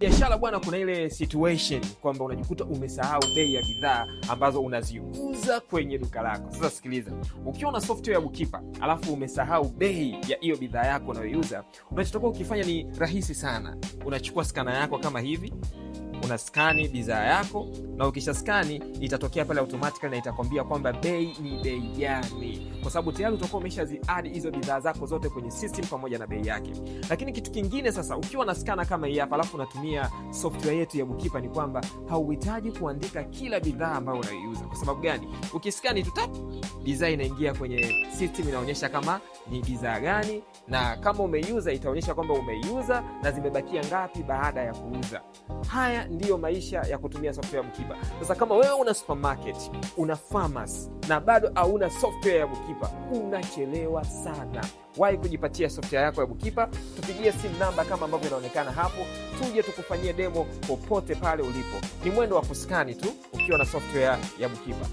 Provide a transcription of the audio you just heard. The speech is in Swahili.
Biashara bwana, kuna ile situation kwamba unajikuta umesahau bei ya bidhaa ambazo unaziuza kwenye duka lako. Sasa sikiliza, ukiwa na software ya Bookkeeper alafu umesahau bei ya hiyo bidhaa yako unayoiuza, unachotakiwa ukifanya ni rahisi sana. Unachukua skana yako kama hivi, unaskani bidhaa yako, na ukisha skani itatokea pale automatically na itakwambia kwamba bei ni bei gani, kwa sababu tayari utakuwa umeshazi-add hizo bidhaa zako zote kwenye system pamoja na bei yake. Lakini kitu kingine sasa, ukiwa na skana kama hii hapa alafu unatumia software yetu ya Bookkeeper, ni kwamba hauhitaji kuandika kila bidhaa ambayo unaiuza. Kwa sababu gani? Ukiskani tu tap, bidhaa inaingia kwenye system, inaonyesha kama ni bidhaa gani, na kama umeiuza itaonyesha kwamba umeiuza na zimebakia ngapi baada ya kuuza. Haya ndiyo maisha ya kutumia software ya Bookkeeper. Sasa kama wewe una supermarket, una farmers na bado hauna software ya Bookkeeper, unachelewa sana. Wahi kujipatia software yako ya Bookkeeper. Tupigie simu namba kama ambavyo inaonekana hapo, tuje tukufanyie demo popote pale ulipo. Ni mwendo wa kuskani tu ukiwa na software ya Bookkeeper.